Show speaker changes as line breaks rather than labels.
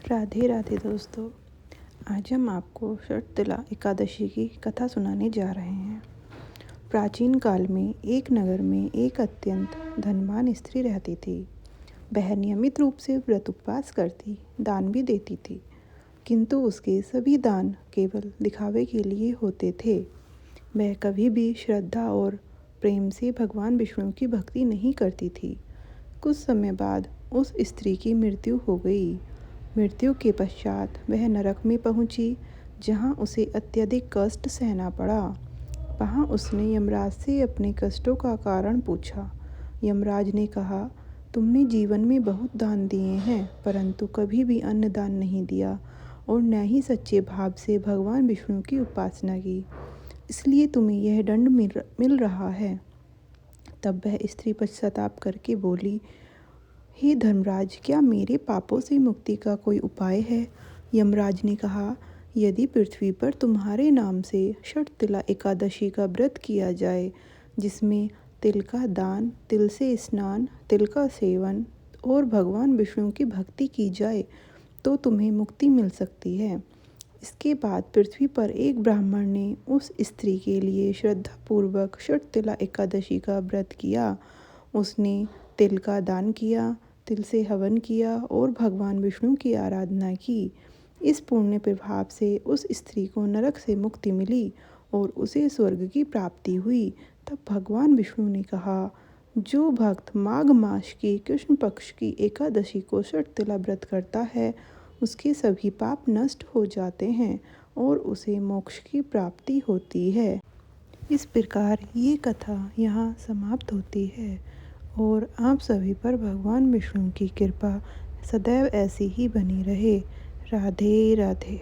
राधे राधे दोस्तों। आज हम आपको शर्तला एकादशी की कथा सुनाने जा रहे हैं। प्राचीन काल में एक नगर में एक अत्यंत धनवान स्त्री रहती थी। वह नियमित रूप से व्रत उपवास करती, दान भी देती थी, किंतु उसके सभी दान केवल दिखावे के लिए होते थे। वह कभी भी श्रद्धा और प्रेम से भगवान विष्णु की भक्ति नहीं करती थी। कुछ समय बाद उस स्त्री की मृत्यु हो गई। मृत्यु के पश्चात वह नरक में पहुंची, जहां उसे अत्यधिक कष्ट सहना पड़ा। वहां उसने यमराज से अपने कष्टों का कारण पूछा। यमराज ने कहा, तुमने जीवन में बहुत दान दिए हैं, परंतु कभी भी अन्न दान नहीं दिया और न ही सच्चे भाव से भगवान विष्णु की उपासना की, इसलिए तुम्हें यह दंड मिल रहा है। तब वह स्त्री पश्चाताप करके बोली, हे धर्मराज, क्या मेरे पापों से मुक्ति का कोई उपाय है? यमराज ने कहा, यदि पृथ्वी पर तुम्हारे नाम से शर्तला एकादशी का व्रत किया जाए, जिसमें तिल का दान, तिल से स्नान, तिल का सेवन और भगवान विष्णु की भक्ति की जाए, तो तुम्हें मुक्ति मिल सकती है। इसके बाद पृथ्वी पर एक ब्राह्मण ने उस स्त्री के लिए श्रद्धापूर्वक शर्तला एकादशी का व्रत किया। उसने तिल का दान किया, तिल से हवन किया और भगवान विष्णु की आराधना की। इस पुण्य प्रभाव से उस स्त्री को नरक से मुक्ति मिली और उसे स्वर्ग की प्राप्ति हुई। तब भगवान विष्णु ने कहा, जो भक्त माघ मास की कृष्ण पक्ष की एकादशी को शर्तला व्रत करता है, उसके सभी पाप नष्ट हो जाते हैं और उसे मोक्ष की प्राप्ति होती है। इस प्रकार ये कथा यहाँ समाप्त होती है और आप सभी पर भगवान विष्णु की कृपा सदैव ऐसी ही बनी रहे। राधे राधे।